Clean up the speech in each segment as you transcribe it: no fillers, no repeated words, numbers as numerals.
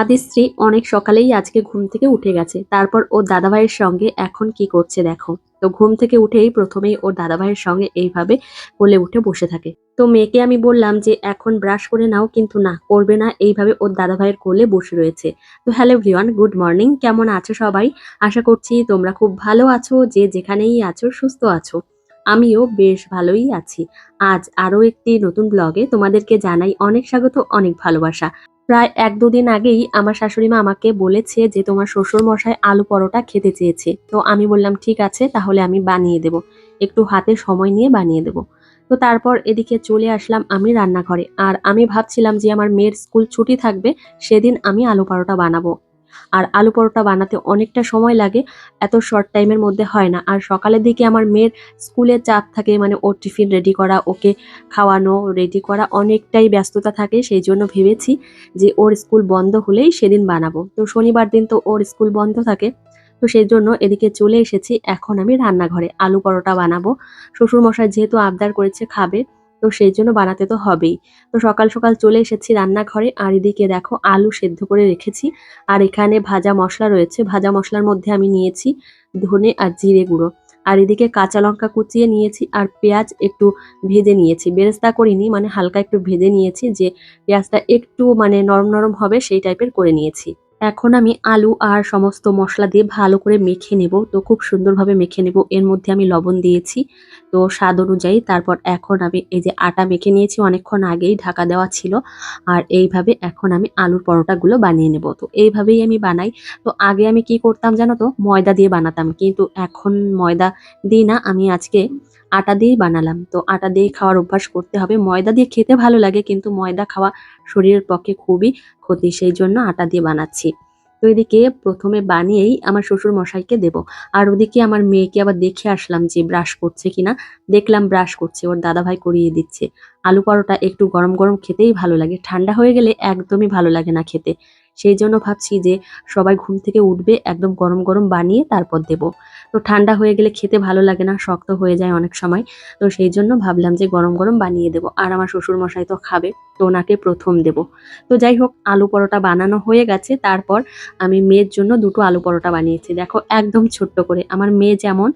আদিশ্রী অনেক সকালেই আজকে ঘুম থেকে উঠে গেছে। তারপর ওর দাদাভাইয়ের সঙ্গে এখন কি করছে দেখো। তো ঘুম থেকে উঠেই প্রথমেই ওর দাদাভাইয়ের সঙ্গে এইভাবে কোলে উঠে বসে থাকে। তো মেয়েকে আমি বললাম যে এখন ব্রাশ করে নাও, কিন্তু না, করবে না, এইভাবে ওর দাদাভাইয়ের কোলে বসে রয়েছে। তো হ্যালো এভরিওয়ান, গুড মর্নিং, কেমন আছো সবাই? আশা করছি তোমরা খুব ভালো আছো, যে যেখানেই আছো সুস্থ আছো। আমিও বেশ ভালোই আছি। আজ আরো একটি নতুন ব্লগে তোমাদেরকে জানাই অনেক স্বাগত, অনেক ভালোবাসা। প্রায় ১-২ দিন আগেই আমার শাশুড়িমা আমাকে বলেছে যে তোমার শ্বশুরমশাই আলু পরোটা খেতে চেয়েছে। তো আমি বললাম ঠিক আছে, তাহলে আমি বানিয়ে দেব। একটু হাতে সময় নিয়ে বানিয়ে দেব। তো তারপর এদিকে চলে আসলাম আমি রান্নাঘরে। আর আমি ভাবছিলাম যে আমার মেয়ের স্কুল ছুটি থাকবে, সেদিন আমি আলু পরোটা বানাবো। আর আলু পরোটা বানাতে অনেকটা সময় লাগে, এত শর্ট টাইমের মধ্যে হয় না। আর সকালের দিকে আমার মেয়ের স্কুলের চাপ থাকে, মানে ওর টিফিন রেডি করা, ওকে খাওয়ানো, রেডি করা, অনেকটাই ব্যস্ততা থাকে। সেই জন্য ভেবেছি যে ওর স্কুল বন্ধ হলেই সেদিন বানাবো। তো শনিবার দিন তো ওর স্কুল বন্ধ থাকে। তো সেই জন্য এদিকে চলে এসেছি, এখন আমি রান্নাঘরে আলু পরোটা বানাবো। শ্বশুরমশাই যেহেতু আবদার করেছে খাবে, তো সেই জন্য বানাতে তো হবেই। তো সকাল সকাল চলে এসেছি রান্নাঘরে, আর এদিকে দেখো আলু সেদ্ধ করে রেখেছি। আর এখানে ভাজা মশলা রয়েছে, ভাজা মশলার মধ্যে আমি নিয়েছি ধনে আর জিরে গুঁড়ো। আর এদিকে কাঁচা লঙ্কা কুচিয়ে নিয়েছি, আর পেঁয়াজ একটু ভেজে নিয়েছি, বেরেস্তা করিনি, মানে হালকা একটু ভেজে নিয়েছি, যে পেঁয়াজটা একটু মানে নরম নরম হবে সেই টাইপের করে নিয়েছি। এখন আমি আলু আর সমস্ত মশলা দিয়ে ভালো করে মেখে নেব। তো খুব সুন্দরভাবে মেখে নেব। এর মধ্যে আমি লবণ দিয়েছি তো স্বাদ অনুযায়ী। তারপর এখন আমি এই যে আটা মেখে নিয়েছি, অনেকক্ষণ আগেই ঢাকা দেওয়া ছিল। আর এইভাবে এখন আমি আলুর পরোটাগুলো বানিয়ে নেব। তো এইভাবেই আমি বানাই। তো আগে আমি কি করতাম জানো তো, ময়দা দিয়ে বানাতাম, কিন্তু এখন ময়দা দিই না, আমি আজকে আটা দিয়েই বানালাম। তো আটা দিয়েই খাওয়ার অভ্যাস করতে হবে। ময়দা দিয়ে খেতে ভালো লাগে, কিন্তু ময়দা খাওয়া শরীরের পক্ষে খুবই ক্ষতি, সেই জন্য আটা দিয়ে বানাচ্ছি। তো এদিকে প্রথমে বানিয়েই আমার শ্বশুর মশাইকে দেব। আর ওদিকে আমার মেয়েকে আবার দেখে আসলাম যে ব্রাশ করছে কিনা। দেখলাম ব্রাশ করছে, ওর দাদাভাই করিয়ে দিচ্ছে। আলু পরোটা একটু গরম গরম খেতেই ভালো লাগে, ঠান্ডা হয়ে গেলে একদমই ভালো লাগে না খেতে। সেই জন্য ভাবছি যে সবাই ঘুম থেকে উঠবে, একদম গরম গরম বানিয়ে তারপর দেব। তো ঠান্ডা হয়ে গেলে খেতে ভালো লাগে না, শক্ত হয়ে যায় অনেক সময়। তো সেই জন্য ভাবলাম যে গরম গরম বানিয়ে দেব। আর আমার শ্বশুর মশাই তো খাবে, তো ওনাকে প্রথম দেব। তো যাই হোক, আলু পরোটা বানানো হয়ে গেছে। তারপর আমি মেয়ের জন্য দুটো আলু পরোটা বানিয়েছি, দেখো একদম ছোট্ট করে, আমার মেয়ে যেমন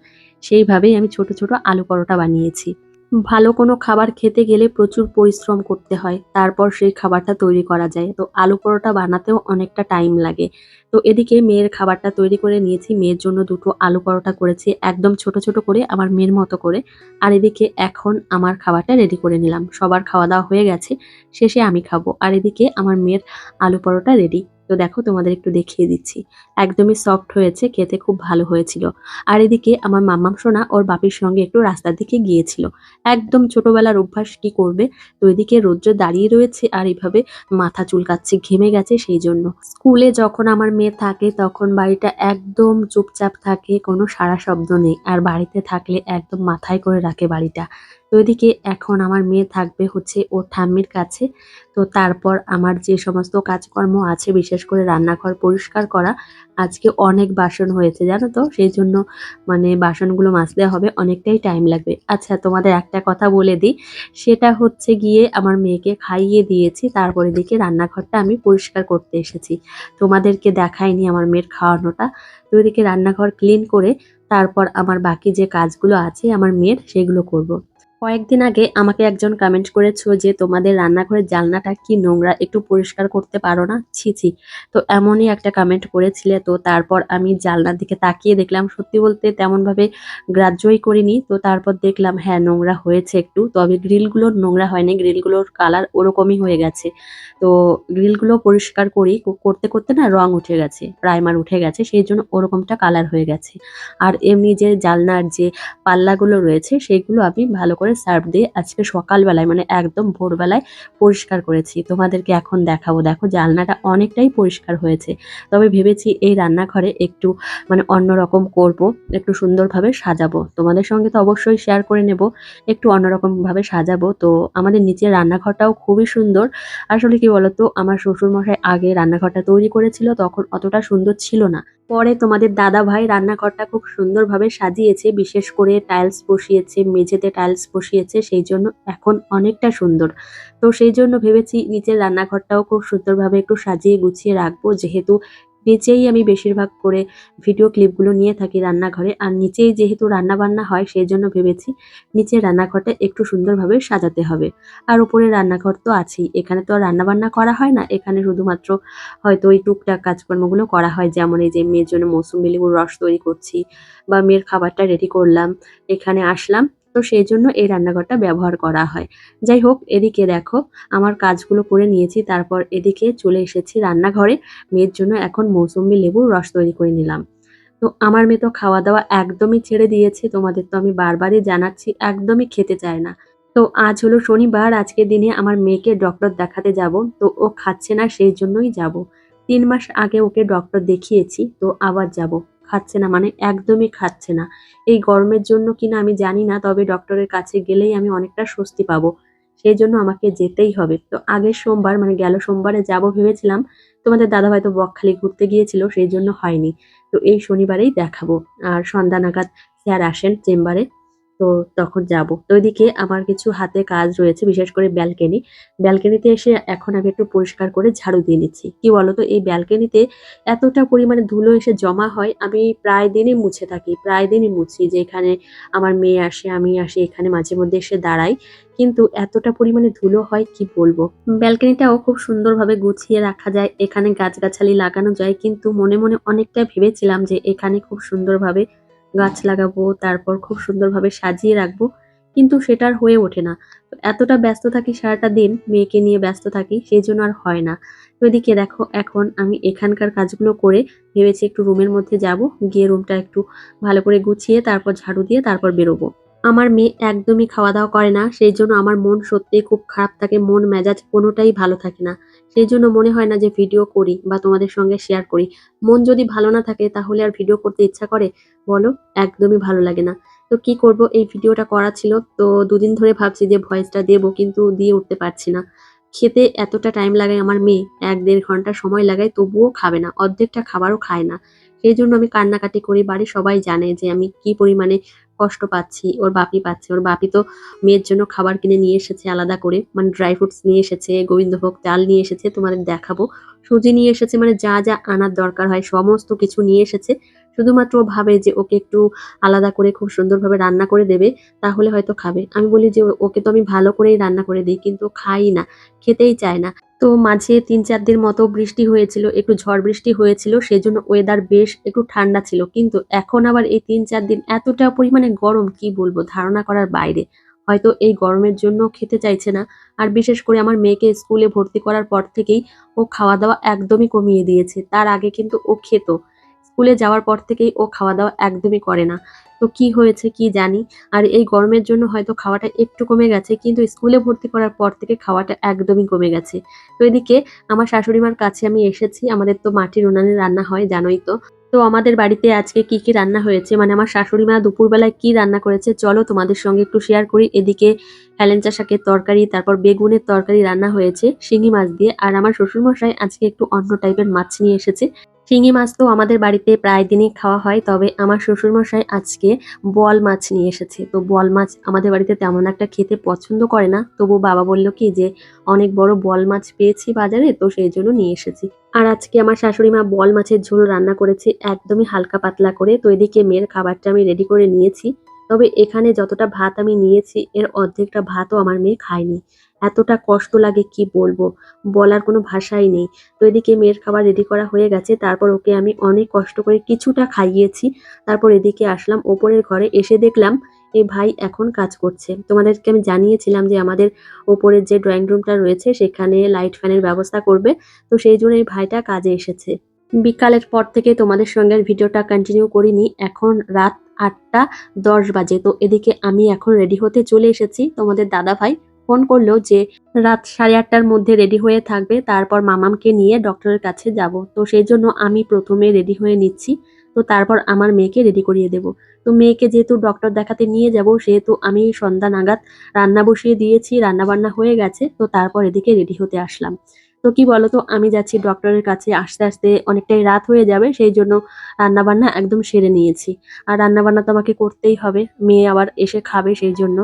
সেইভাবেই আমি ছোট ছোট আলু পরোটা বানিয়েছি। ভালো কোনো খাবার খেতে গেলে প্রচুর পরিশ্রম করতে হয়, তারপর সেই খাবারটা তৈরি করা যায়। তো আলু পরোটা বানাতেও অনেকটা টাইম লাগে। তো এদিকে মেয়ের খাবারটা তৈরি করে নিয়েছি, মেয়ের জন্য দুটো আলু পরোটা করেছি একদম ছোট ছোট করে, আমার মেয়ের মতো করে। আর এদিকে এখন আমার খাবারটা রেডি করে নিলাম, সবার খাওয়া দাওয়া হয়ে গেছে, শেষে আমি খাবো। আর এদিকে আমার মেয়ের আলু পরোটা রেডি। তো দেখো তোমাদের একটু দেখিয়ে দিচ্ছি, একদমই সফট হয়েছে, খেতে খুব ভালো হয়েছিল। আর এদিকে আমার মাম্মাম সোনা ওর বাপির সঙ্গে একটু রাস্তার দিকে গিয়েছিল। একদম ছোটবেলার অভ্যাস, কি করবে। তো এদিকে রৌদ্রে দাঁড়িয়ে রয়েছে আর এইভাবে মাথা চুলকাচ্ছে, ঘেমে গেছে সেই জন্য। স্কুলে যখন আমার মেয়ে থাকে তখন বাড়িটা একদম চুপচাপ থাকে, কোনো সাড়া শব্দ নেই। আর বাড়িতে থাকলে একদম মাথায় করে রাখে বাড়িটা। তো এদিকে এখন আমার মেয়ে থাকবে হচ্ছে ওর ঠাম্মির কাছে। তো তারপর আমার যে সমস্ত কাজকর্ম আছে, বিশেষ করে রান্নাঘর পরিষ্কার করা, আজকে অনেক বাসন হয়েছে জানো তো, সেই জন্য মানে বাসনগুলো মাজতে হবে, অনেকটাই টাইম লাগবে। আচ্ছা, তোমাদের একটা কথা বলে দিই, সেটা হচ্ছে গিয়ে আমার মেয়েকে খাইয়ে দিয়েছি, তারপরে দিকে রান্নাঘরটা আমি পরিষ্কার করতে এসেছি। তোমাদেরকে দেখাইনি আমার মেয়ের খাওয়ানোটা। তো এদিকে রান্নাঘর ক্লিন করে তারপর আমার বাকি যে কাজগুলো আছে আমার মেয়ের, সেগুলো করব। কয়েকদিন আগে আমাকে একজন কমেন্ট করেছো যে তোমাদের রান্নাঘরের জানলাটা কি নোংরা, একটু পরিষ্কার করতে পারো না, ছি ছি। তো এমনই একটা কমেন্ট করেছিলে। তো তারপর আমি জানলার দিকে তাকিয়ে দেখলাম, সত্যি বলতে তেমন ভাবে গ্রাহ্যই করিনি। তো তারপর দেখলাম হ্যাঁ, নোংরা হয়েছে একটু, তবে গ্রিলগুলোর নোংরা হয়নি, গ্রিলগুলোর কালার ওরকমই হয়ে গেছে। তো গ্রিলগুলো পরিষ্কার করি, করতে করতে না রং উঠে গেছে, প্রাইমার উঠে গেছে, সেই জন্য ওরকমটা কালার হয়ে গেছে। আর এমনি যে জানলার যে পাল্লাগুলো রয়েছে সেগুলো আমি ভালো করে সার্ফ দিয়ে আজকে সকালবেলায়, মানে একদম ভোরবেলায় পরিষ্কার করেছি। তোমাদেরকে এখন দেখাবো, দেখো জানলাটা অনেকটাই পরিষ্কার হয়েছে। তবে ভেবেছি এই রান্নাঘরে একটু মানে অন্যরকম করব, একটু সুন্দরভাবে সাজাবো, তোমাদের সঙ্গে তো অবশ্যই শেয়ার করে নেব। একটু অন্যরকম ভাবে সাজাবো। তো আমাদের নিচের রান্নাঘরটাও খুবই সুন্দর। আসলে কি বলতো, আমার শ্বশুর মশাই আগে রান্নাঘরটা তৈরি করেছিল, তখন অতটা সুন্দর ছিল না। পরে তোমাদের দাদাভাই রান্নাঘরটা খুব সুন্দরভাবে সাজিয়েছে, বিশেষ করে টাইলস বসিয়েছে, মেঝেতে টাইলস বসিয়েছে, সেই জন্য এখন অনেকটা সুন্দর। তো সেই জন্য ভেবেছি নিচের রান্নাঘরটাও খুব সুন্দরভাবে একটু সাজিয়ে গুছিয়ে রাখবো, যেহেতু নিচেই আমি বেশিরভাগ করে ভিডিও ক্লিপগুলো নিয়ে থাকি রান্নাঘরে। আর নিচেই যেহেতু রান্নাবান্না হয় সেই জন্য ভেবেছি নিচের রান্নাঘরটা একটু সুন্দরভাবে সাজাতে হবে। আর উপরের রান্নাঘর তো আছেই, এখানে তো আর রান্নাবান্না করা হয় না, এখানে শুধুমাত্র হয়তো ওই টুকটাক কাজকর্মগুলো করা হয়। যেমন এই যে মেয়ের জন্য মৌসুমী লেবুর রস তৈরি করছি বা মেয়ের খাবারটা রেডি করলাম, এখানে আসলাম, তো সেই জন্য এই রান্নাঘরটা ব্যবহার করা হয়। যাই হোক, এদিকে দেখো আমার কাজগুলো করে নিয়েছি, তারপর এদিকে চলে এসেছি রান্নাঘরে। মেয়ের জন্য এখন মৌসুমী লেবুর রস তৈরি করে নিলাম। তো আমার মেয়ে তো খাওয়া-দাওয়া একদমই ছেড়ে দিয়েছে। তোমাদের তো আমি বারবারই জানাচ্ছি, একদমই খেতে চায় না। তো আজ হলো শনিবার, আজকের দিনে আমার মেয়েকে ডক্টর দেখাতে যাব। তো ও খাচ্ছে না, সেই জন্যই যাব। ৩ মাস আগে ওকে ডক্টর দেখিয়েছি, তো আবার যাব। খাচ্ছে না মানে একদমই খাচ্ছে না। এই গরমের জন্য কিনা আমি জানি না, তবে ডক্টরের কাছে গেলেই আমি অনেকটা স্বস্তি পাবো। সেজন্য আমাকে যেতেই হবে। তো আগের সোমবার মানে গেল সোমবারে যাব ভেবেছিলাম। তোমাদের দাদাভাই তো বকখালি ঘুরতে গিয়েছিল, সেই জন্য হয়নি। তো এই শনিবারেই দেখাবো। আর সন্ধ্যা নাগাদ স্যার আসেন চেম্বারে, তো তখন যাব। তো ওইদিকে আমার কিছু হাতে কাজ রয়েছে, বিশেষ করে ব্যালকনি। ব্যালকনিতে এসে এখন আমি একটু পরিষ্কার করে ঝাড়ু দিয়ে নিচ্ছি। কি বলতো, এই ব্যালকনিতে এতটা পরিমাণে ধুলো এসে জমা হয়, আমি প্রায় দিনই মুছে থাকি, প্রায় দিনই মুছি। যে এখানে আমার মেয়ে আসে, আমি আসি, এখানে মাঝে মধ্যে এসে দাঁড়াই, কিন্তু এতটা পরিমাণে ধুলো হয় কি বলবো। ব্যালকনিটাও খুব সুন্দরভাবে গুছিয়ে রাখা যায়, এখানে গাছগাছালি লাগানো যায়, কিন্তু মনে মনে অনেকটা ভেবেছিলাম যে এখানে খুব সুন্দরভাবে গাছ লাগাবো, তারপর খুব সুন্দরভাবে সাজিয়ে রাখবো, কিন্তু সেটা আর হয়ে ওঠে না। তো এতটা ব্যস্ত থাকি সারাটা দিন, মেয়েকে নিয়ে ব্যস্ত থাকি, সেই জন্য আর হয় না। তো এদিকে দেখো এখন আমি এখানকার কাজগুলো করে ভেবেছি একটু রুমের মধ্যে যাব, গিয়ে রুমটা একটু ভালো করে গুছিয়ে তারপর ঝাড়ু দিয়ে তারপর বেরোবো। আমার মেয়ে একদমই খাওয়া-দাওয়া করে না। সেইজন্য আমার মন সত্যিই খুব খারাপ থাকে। মন মেজাজ কোনটাই ভালো থাকে না। সেইজন্য মনে হয় না যে ভিডিও করি বা তোমাদের সঙ্গে শেয়ার করি। মন যদি ভালো না থাকে তাহলে আর ভিডিও করতে ইচ্ছা করে? বলো? একদমই ভালো লাগে না। তো কি করব, এই ভিডিওটা করা ছিল। তো ২ দিন ধরে ভাবছি যে ভয়েসটা দেব, কিন্তু দিয়ে উঠতে পারছি না। খেতে এতটা টাইম লাগায় আমার মেয়ে, ১-১.৫ ঘন্টা সময় লাগায়, তবুও খাবে না। অর্ধেকটা খাবারও খায় না। সেইজন্য আমি কান্নাকাটি করি। বাড়ির সবাই জানে যে আমি কি পরিমাণে কষ্ট পাচ্ছি, ওর বাপি পাচ্ছে। ওর বাপি তো মেয়ের জন্য খাবার কিনে নিয়ে এসেছে আলাদা করে। মানে ড্রাই ফ্রুটস নিয়ে এসেছে, গোবিন্দভোগ চাল নিয়ে এসেছে, তোমাদের দেখাবো। সুজি নিয়ে এসেছে, মানে যা, যা আনার দরকার হয় সমস্ত কিছু নিয়ে এসেছে। শুধুমাত্র ও ভাবে যে ওকে একটু আলাদা করে খুব সুন্দরভাবে রান্না করে দেবে, তাহলে হয়তো খাবে। আমি বলি যে ওকে তো আমি ভালো করেই রান্না করে দেই, কিন্তু ও খায়ই না, খেতেই চায় না। তো মাঝে ৩-৪ দিন মতো বৃষ্টি হয়েছিল, একটু ঝড় বৃষ্টি হয়েছিল, সেজন্য ওয়েদার বেশ একটু ঠান্ডা ছিল। কিন্তু এখন আবার এই ৩-৪ দিন এতটা পরিমাণে গরম, কি বলবো, ধারণা করার বাইরে। হয়তো এই গরমের জন্য খেতে চাইছে না। আর বিশেষ করে আমার মেয়েকে স্কুলে ভর্তি করার পর থেকেই ও খাওয়া-দাওয়া একদমই কমিয়ে দিয়েছে। তার আগে কিন্তু ও খেত। স্কুলে যাওয়ার পর থেকেই ও খাওয়া-দাওয়া একদমই করে না। তো কি হয়েছে কি জানি। আর এই গরমের জন্য হয়তো খাওয়াটা একটু কমে গেছে, কিন্তু স্কুলে ভর্তি করার পর থেকে খাওয়াটা একদমই কমে গেছে। তো এদিকে আমার শাশুড়ি মার কাছে আমি এসেছি। আমাদের তো মাটির উনানে রান্না হয়, জানোই তো। তো আমাদের বাড়িতে আজকে কি, কি রান্না হয়েছে, মানে আমার শাশুড়ি মা দুপুরবেলায় কি রান্না করেছে চলো তোমাদের সঙ্গে একটু শেয়ার করি। এদিকে হেলেঞ্চা শাকের তরকারি, তারপর বেগুনের তরকারি রান্না হয়েছে শিঙি মাছ দিয়ে। আর আমার শ্বশুরমশাই আজকে একটু অন্য টাইপের মাছ নিয়ে এসেছে। শিঙি মাছ তো আমাদের বাড়িতে প্রায় দিনই খাওয়া হয়, তবে আমার শ্বশুরমশাই আজকে বোয়াল মাছ নিয়ে এসেছে। তো বোয়াল মাছ আমাদের বাড়িতে তেমন একটা খেতে পছন্দ করে না, তবু বাবা বলল কি যে অনেক বড় বোয়াল মাছ পেয়েছি বাজারে, তো সেই জন্য নিয়ে এসেছি। আর আজকে আমার শাশুড়ি মা বোয়াল মাছের ঝোল রান্না করেছে একদমই হালকা পাতলা করে। তো এদিকে মেয়ের খাবারটা আমি রেডি করে নিয়েছি। তবে এখানে যতটা ভাত আমি নিয়েছি এর অর্ধেকটা ভাতও আমার মেয়ে খায়নি। এতটা কষ্ট লাগে কি বলবো, বলার কোনো ভাষাই নেই। তো এদিকে মেয়ের খাবার রেডি করা হয়ে গেছে, তারপর ওকে আমি অনেক কষ্ট করে কিছুটা খাইয়েছি। তারপর এদিকে আসলাম ওপরের ঘরে, এসে দেখলাম এই ভাই এখন কাজ করছে। তোমাদেরকে আমি জানিয়েছিলাম যে আমাদের ওপরের যে ড্রয়িং রুমটা রয়েছে সেখানে লাইট ফ্যানের ব্যবস্থা করবে। তো সেই জন্য এই ভাইটা কাজে এসেছে। বিকালের পর থেকে তোমাদের সঙ্গে আর ভিডিওটা কন্টিনিউ করিনি। এখন রাত ৮টা ১০ বাজে। তো এদিকে আমি এখন রেডি হতে চলে এসেছি। তোমাদের দাদাভাই ফোন করলো যে রাত ৮:৩০টার মধ্যে রেডি হয়ে থাকবে, তারপর মামামকে নিয়ে ডক্টরের কাছে যাব। তো সেই জন্য আমি প্রথমে রেডি হয়ে নিচ্ছি। তো তারপর আমার মেয়েকে রেডি করিয়ে দেব। তো মেয়েকে যেহেতু ডক্টর দেখাতে নিয়ে যাব, সেহেতু আমি সন্ধ্যা নাগাদ রান্না বসিয়ে দিয়েছি, রান্না বান্না হয়ে গেছে। তো তারপর এদিকে রেডি হতে আসলাম। তো কি বলতো, আমি যাচ্ছি ডক্টরের কাছে, আসতে আসতে অনেকটাই রাত হয়ে যাবে, সেই জন্য রান্না বান্না একদম সেরে নিয়েছি। আর রান্না বান্না তো আমাকে করতেই হবে, মেয়ে আবার এসে খাবে সেই জন্য।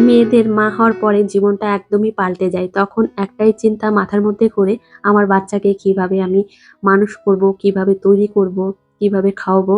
মেয়েদের মা হওয়ার পরে জীবনটা একদমই পাল্টে যায়। তখন একটাই চিন্তা মাথার মধ্যে করে, আমার বাচ্চাকে কিভাবে আমি মানুষ করব, কিভাবে তৈরি করব, কিভাবে খাওয়াবো,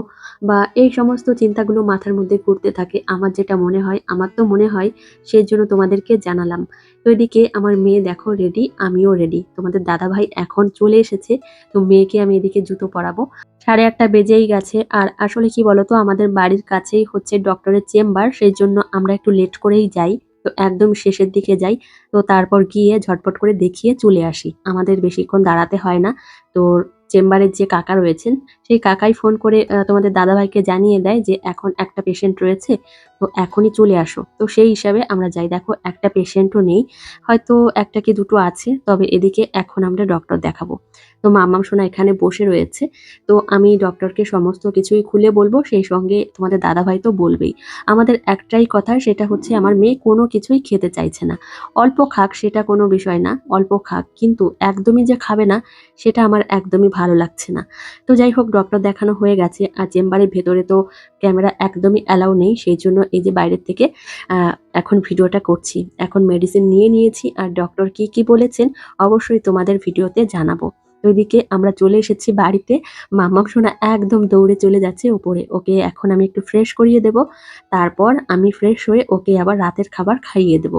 বা এই সমস্ত চিন্তাগুলো মাথার মধ্যে ঘুরতে থাকে। আমার যেটা মনে হয়, আমার তো মনে হয়, সেজন্য তোমাদেরকে জানালাম। তো এদিকে আমার মেয়ে দেখো রেডি, আমিও রেডি। তোমাদের দাদাভাই এখন চলে এসেছে। তো মেয়েকে আমি এদিকে জুতো পরাবো। 8:30 বেজেই গেছে। আর আসলে কি বলতো, আমাদের বাড়ির কাছেই হচ্ছে ডক্টরের চেম্বার, সেই জন্য আমরা একটু লেট করেই যাই। তো একদম শেষের দিকে যাই। তো তারপর গিয়ে ঝটপট করে দেখিয়ে চলে আসি। আমাদের বেশিক্ষণ দাঁড়াতে হয় না। তো চেম্বারের যে কাকা রয়েছেন, সেই কাকাই ফোন করে তোমাদের দাদাভাইকে জানিয়ে দেয় যে এখন একটা পেশেন্ট রয়েছে, তো এখনই চলে আসো। তো সেই হিসাবে আমরা যাই। দেখো একটা পেশেন্টও নেই, হয়তো একটা কি দুটো আছে। তবে এদিকে এখন আমরা ডক্টর দেখাবো। তো মাম্মাম সোনা এখানে বসে রয়েছে। তো আমি ডক্টরকে সমস্ত কিছুই খুলে বলবো, সেই সঙ্গে তোমাদের দাদাভাই তো বলবেই। আমাদের একটাই কথা, সেটা হচ্ছে আমার মেয়ে কোনো কিছুই খেতে চাইছে না। অল্প খাক সেটা কোনো বিষয় না, অল্প খাক, কিন্তু একদমই যে খাবে না সেটা আমার একদমই ভালো লাগছে না। তো যাই হোক, ডক্টর দেখানো হয়ে গেছে। আর চেম্বারের ভেতরে তো ক্যামেরা একদমই অ্যালাউ নেই, সেই জন্য এই যে বাইরের থেকে আহ, এখন ভিডিওটা করছি। এখন মেডিসিন নিয়ে নিয়েছি, আর ডক্টর কি কি বলেছেন অবশ্যই তোমাদের ভিডিওতে জানাবো। তো এদিকে আমরা চলে এসেছি বাড়িতে। মাম্মাম সোনা একদম দৌড়ে চলে যাচ্ছে উপরে। ওকে এখন আমি একটু ফ্রেশ করিয়ে দেব। তারপর আমি ফ্রেশ হয়ে ওকে আবার রাতের খাবার খাইয়ে দেব।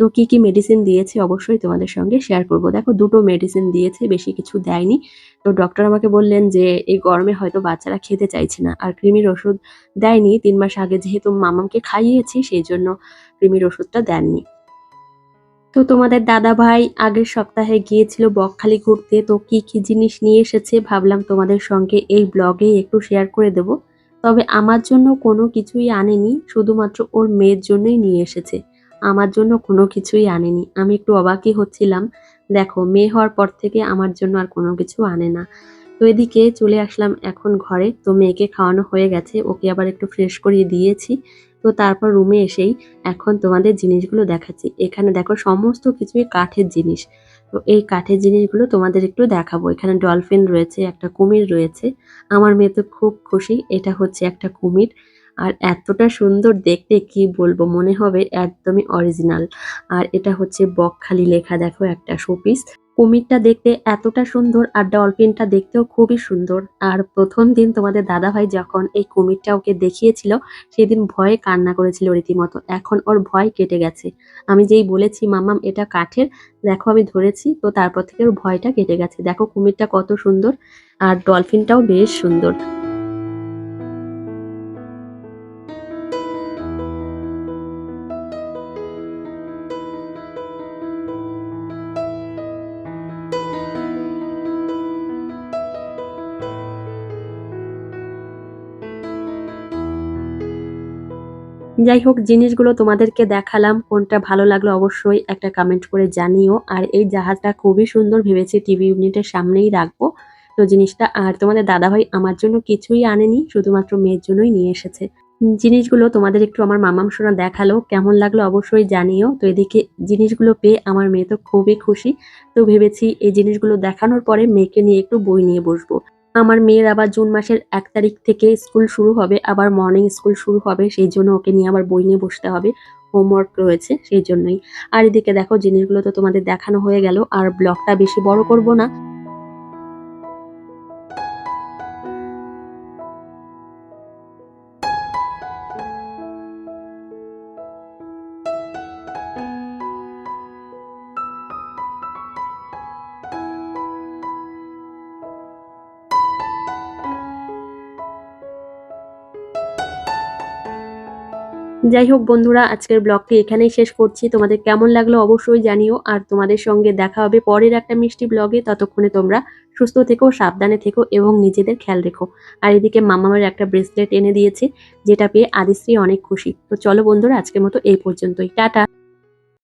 তো কি কি মেডিসিন দিয়েছে অবশ্যই তোমাদের সঙ্গে শেয়ার করব। দেখো দুটো মেডিসিন দিয়েছে, বেশি কিছু দেয়নি। তো ডক্টর আমাকে বললেন যে এই গরমে হয়তো বাচ্চারা খেতে চাইছে না, আর কৃমির ওষুধ দেয়নি। 3 মাস আগে যেহেতু মামামকে খাইয়েছি, সেই জন্য কৃমির ওষুধটা দেননি। তো তোমাদের দাদা ভাই আগের সপ্তাহে গিয়েছিল বকখালি ঘুরতে। তো কি কি জিনিস নিয়ে এসেছে ভাবলাম তোমাদের সঙ্গে এই ব্লগে একটু শেয়ার করে দেব। তবে আমার জন্য কোনো কিছুই আনেনি, শুধুমাত্র ওর মেয়ের জন্যই নিয়ে এসেছে। আমার জন্য কোনো কিছুই আনেনি। আমি একটু অবাকই হচ্ছিলাম। দেখো, মেয়ে হওয়ার পর থেকে আমার জন্য আর কোনো কিছু আনে না। তো এদিকে চলে আসলাম এখন ঘরে। তো মেয়েকে খাওয়ানো হয়ে গেছে, ওকে আবার একটু ফ্রেশ করিয়ে দিয়েছি। তো তারপর রুমে এসেই এখন তোমাদের জিনিসগুলো দেখাচ্ছি। এখানে দেখো সমস্ত কিছুই কাঠের জিনিস। তো এই কাঠের জিনিসগুলো তোমাদের একটু দেখাবো। এখানে ডলফিন রয়েছে, একটা কুমির রয়েছে। আমার মেয়ে তো খুব খুশি। এটা হচ্ছে একটা কুমির। আর এতটা সুন্দর দেখতে, কি বলবো, মনে হবে একদমই অরিজিনাল। আর এটা হচ্ছে বকখালি লেখা, দেখো একটা শোপিস। কুমিরটা দেখতে এতটা সুন্দর, আর ডলফিনটা দেখতেও খুবই সুন্দর। আর প্রথম দিন তোমাদের দাদাভাই যখন এই কুমিরটা ওকে দেখিয়েছিল, সেদিন ভয়ে কান্না করেছিল রীতিমতো। এখন ওর ভয় কেটে গেছে। আমি যেই বলেছি মাম্মাম এটা কাঠের, দেখো আমি ধরেছি, তো তারপর থেকে ওর ভয়টা কেটে গেছে। দেখো কুমিরটা কত সুন্দর, আর ডলফিনটাও বেশ সুন্দর। যাই হোক, জিনিসগুলো তোমাদেরকে দেখালাম। কোনটা ভালো লাগলো অবশ্যই একটা কমেন্ট করে জানিও। আর এই জাহাজটা খুবই সুন্দর, ভেবেছি টিভি ইউনিটের সামনেই রাখবো। তো জিনিসটা, আর তোমাদের দাদাভাই আমার জন্য কিছুই আনেনি, শুধুমাত্র মেয়ের জন্যই নিয়ে এসেছে। জিনিসগুলো তোমাদের একটু আমার মামাম সোনা দেখালো, কেমন লাগলো অবশ্যই জানিও। তো এদিকে জিনিসগুলো পেয়ে আমার মেয়ে তো খুবই খুশি। তো ভেবেছি এই জিনিসগুলো দেখানোর পরে মেয়েকে নিয়ে একটু বই নিয়ে বসবো। আমার মেয়ের আবার জুন মাসের 1 তারিখ থেকে স্কুল শুরু হবে, আবার মর্নিং স্কুল শুরু হবে, সেই জন্য ওকে নিয়ে আবার বই নিয়ে বসতে হবে। হোমওয়ার্ক রয়েছে সেই জন্যই। আর এদিকে দেখো জিনিসগুলো তো তোমাদের দেখানো হয়ে গেল, আর ব্লগটা বেশি বড় করব না। যাই হোক বন্ধুরা, আজকের ব্লগটি এখানেই শেষ করছি। তোমাদের কেমন লাগলো অবশ্যই জানিও। আর তোমাদের সঙ্গে দেখা হবে পরের একটা মিষ্টি ব্লগে। ততক্ষণে তোমরা সুস্থ থেকো, সাবধানে থেকো এবং নিজেদের খেয়াল রেখো। আর এদিকে মামামের একটা ব্রেসলেট এনে দিয়েছে, যেটা পেয়ে আদিশ্রী অনেক খুশি। তো চলো বন্ধুরা, আজকের মতো এই পর্যন্তই। টাটা।